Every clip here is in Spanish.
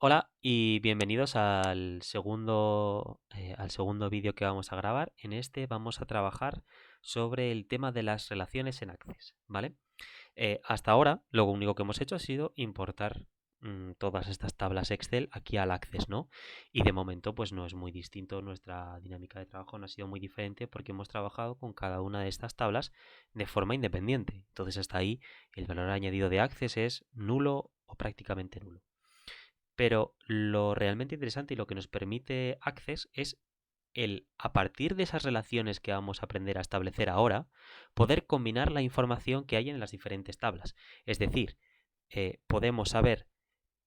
Hola y bienvenidos al segundo vídeo que vamos a grabar. En este vamos a trabajar sobre el tema de las relaciones en Access, ¿vale? Hasta ahora lo único que hemos hecho ha sido importar todas estas tablas Excel aquí al Access, ¿no? Y de momento pues no es muy distinto, nuestra dinámica de trabajo no ha sido muy diferente porque hemos trabajado con cada una de estas tablas de forma independiente. Entonces hasta ahí el valor añadido de Access es nulo o prácticamente nulo. Pero lo realmente interesante y lo que nos permite Access es a partir de esas relaciones que vamos a aprender a establecer ahora, poder combinar la información que hay en las diferentes tablas. Es decir, podemos saber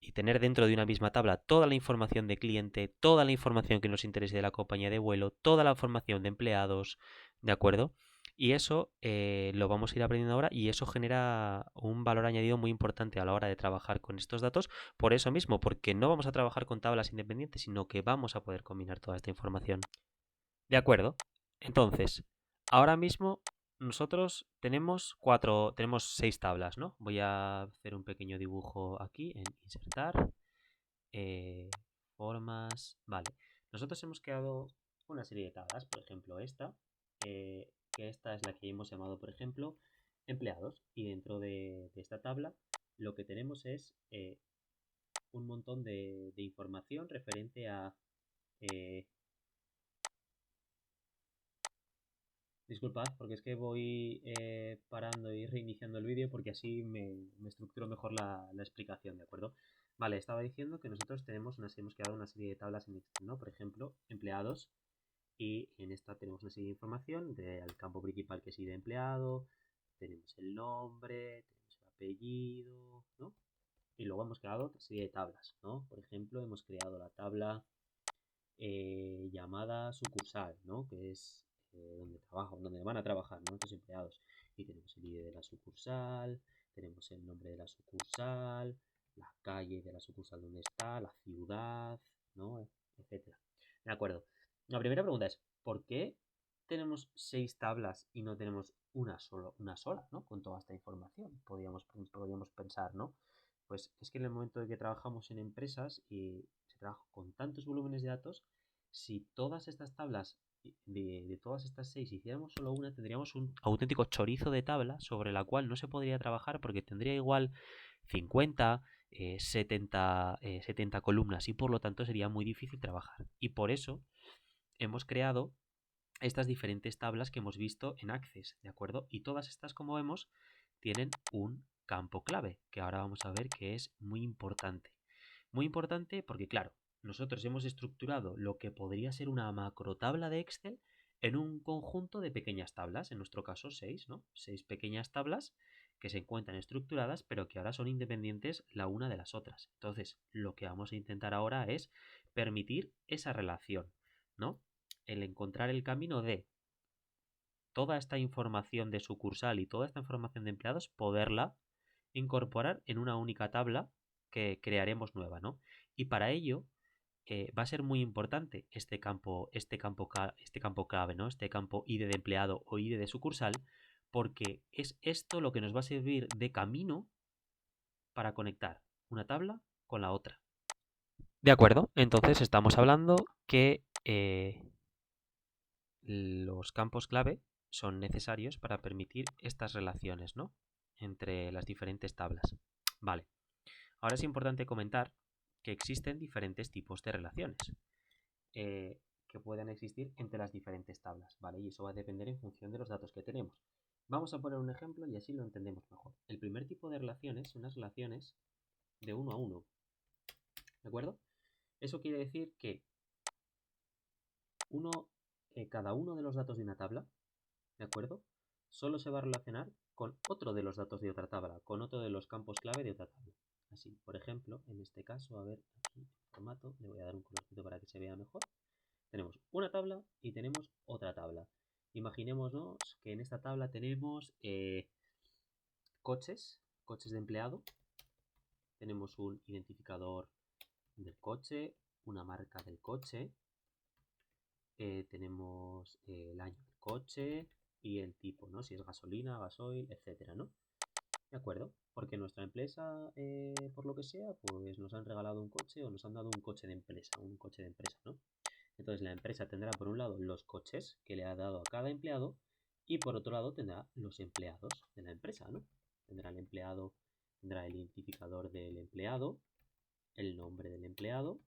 y tener dentro de una misma tabla toda la información de cliente, toda la información que nos interese de la compañía de vuelo, toda la información de empleados, ¿de acuerdo? Y eso lo vamos a ir aprendiendo ahora y eso genera un valor añadido muy importante a la hora de trabajar con estos datos. Por eso mismo, porque no vamos a trabajar con tablas independientes, sino que vamos a poder combinar toda esta información. ¿De acuerdo? Entonces, ahora mismo nosotros tenemos 6 tablas, ¿no? Voy a hacer un pequeño dibujo aquí en insertar, eh, formas, vale. Nosotros hemos creado una serie de tablas, por ejemplo esta, que esta es la que hemos llamado, por ejemplo, empleados. Y dentro de esta tabla lo que tenemos es un montón de información referente a eh, disculpad, porque es que voy parando y reiniciando el vídeo porque así me estructuro mejor la explicación, ¿de acuerdo? Vale, estaba diciendo que nosotros hemos creado una serie de tablas en Excel, ¿no? Por ejemplo, empleados, y en esta tenemos una serie de información del campo principal que es ID empleado, tenemos el nombre, tenemos el apellido, ¿no? Y luego hemos creado otra serie de tablas, ¿no? Por ejemplo, hemos creado la tabla llamada sucursal, ¿no? Que es donde trabajan, donde van a trabajar, ¿no? Estos empleados. Y tenemos el ID de la sucursal, tenemos el nombre de la sucursal, la calle de la sucursal donde está, la ciudad, ¿no? Etcétera. De acuerdo. La primera pregunta es, ¿por qué tenemos 6 tablas y no tenemos una sola, ¿no? Con toda esta información. Podríamos pensar, ¿no? Pues es que en el momento de que trabajamos en empresas y se trabaja con tantos volúmenes de datos, si todas estas tablas, de todas estas 6, hiciéramos solo una, tendríamos un auténtico chorizo de tabla sobre la cual no se podría trabajar porque tendría igual 50, 70 columnas y por lo tanto sería muy difícil trabajar. Y por eso hemos creado estas diferentes tablas que hemos visto en Access, ¿de acuerdo? Y todas estas, como vemos, tienen un campo clave, que ahora vamos a ver que es muy importante. Muy importante porque, claro, nosotros hemos estructurado lo que podría ser una macro tabla de Excel en un conjunto de pequeñas tablas, en nuestro caso 6, ¿no? 6 pequeñas tablas que se encuentran estructuradas, pero que ahora son independientes la una de las otras. Entonces, lo que vamos a intentar ahora es permitir esa relación, ¿no? El encontrar el camino de toda esta información de sucursal y toda esta información de empleados, poderla incorporar en una única tabla que crearemos nueva, ¿no? Y para ello va a ser muy importante este campo clave, ¿no? Este campo ID de empleado o ID de sucursal, porque es esto lo que nos va a servir de camino para conectar una tabla con la otra. De acuerdo, entonces estamos hablando que los campos clave son necesarios para permitir estas relaciones, ¿no? Entre las diferentes tablas. Vale. Ahora es importante comentar que existen diferentes tipos de relaciones que pueden existir entre las diferentes tablas, ¿vale? Y eso va a depender en función de los datos que tenemos. Vamos a poner un ejemplo y así lo entendemos mejor. El primer tipo de relaciones son las relaciones de uno a uno, ¿de acuerdo? Eso quiere decir que cada uno de los datos de una tabla, ¿de acuerdo? Solo se va a relacionar con otro de los datos de otra tabla, con otro de los campos clave de otra tabla. Así, por ejemplo, en este caso, a ver, aquí el formato, le voy a dar un colorcito para que se vea mejor. Tenemos una tabla y tenemos otra tabla. Imaginémonos que en esta tabla tenemos coches de empleado. Tenemos un identificador del coche, una marca del coche, tenemos el año del coche y el tipo, ¿no? Si es gasolina, gasoil, etcétera, ¿no? ¿De acuerdo? Porque nuestra empresa, por lo que sea, pues nos han regalado un coche o nos han dado un coche de empresa, ¿no? Entonces la empresa tendrá por un lado los coches que le ha dado a cada empleado y por otro lado tendrá los empleados de la empresa, ¿no? Tendrá el empleado, tendrá el identificador del empleado, el nombre del empleado,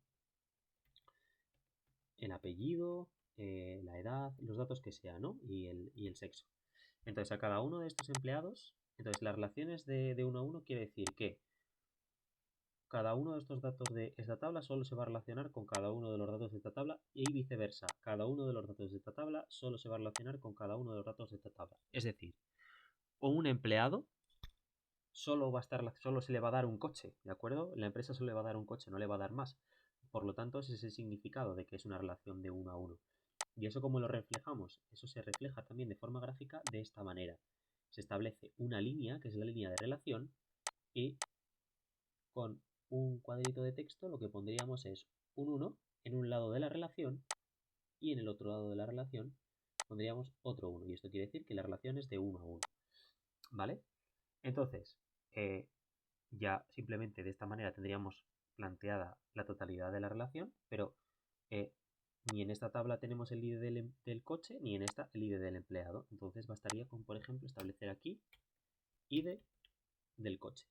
el apellido, la edad, los datos que sea, ¿no? Y el sexo. Entonces a cada uno de estos empleados, entonces las relaciones de uno a uno quiere decir que cada uno de estos datos de esta tabla solo se va a relacionar con cada uno de los datos de esta tabla y viceversa. Cada uno de los datos de esta tabla solo se va a relacionar con cada uno de los datos de esta tabla. Es decir, un empleado solo se le va a dar un coche, ¿de acuerdo? La empresa solo le va a dar un coche, no le va a dar más. Por lo tanto, ese es el significado de que es una relación de uno a uno. ¿Y eso cómo lo reflejamos? Eso se refleja también de forma gráfica de esta manera. Se establece una línea, que es la línea de relación, y con un cuadrito de texto lo que pondríamos es un 1 en un lado de la relación y en el otro lado de la relación pondríamos otro 1. Y esto quiere decir que la relación es de 1 a 1. ¿Vale? Entonces, ya simplemente de esta manera tendríamos planteada la totalidad de la relación, pero ni en esta tabla tenemos el ID del coche, ni en esta el ID del empleado. Entonces bastaría con, por ejemplo, establecer aquí ID del coche.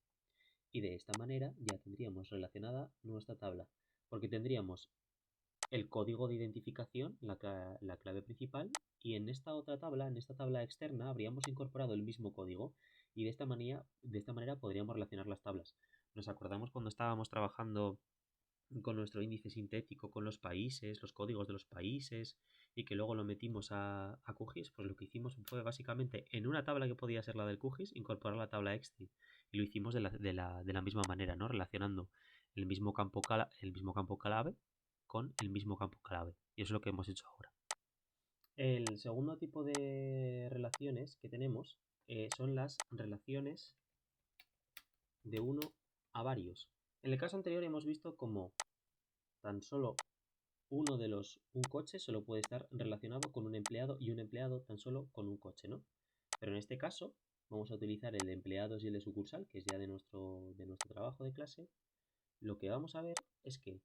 Y de esta manera ya tendríamos relacionada nuestra tabla, porque tendríamos el código de identificación, la clave principal, y en esta otra tabla, en esta tabla externa, habríamos incorporado el mismo código y de esta manera podríamos relacionar las tablas. ¿Nos acordamos cuando estábamos trabajando con nuestro índice sintético, con los países, los códigos de los países, y que luego lo metimos a QGIS? Pues lo que hicimos fue básicamente en una tabla que podía ser la del QGIS, incorporar la tabla Excel. Y lo hicimos de la misma manera, ¿no? Relacionando el mismo campo clave con el mismo campo clave. Y eso es lo que hemos hecho ahora. El segundo tipo de relaciones que tenemos son las relaciones de uno a varios. En el caso anterior hemos visto como tan solo un coche solo puede estar relacionado con un empleado y un empleado tan solo con un coche, ¿no? Pero en este caso vamos a utilizar el de empleados y el de sucursal, que es ya de nuestro trabajo de clase. Lo que vamos a ver es que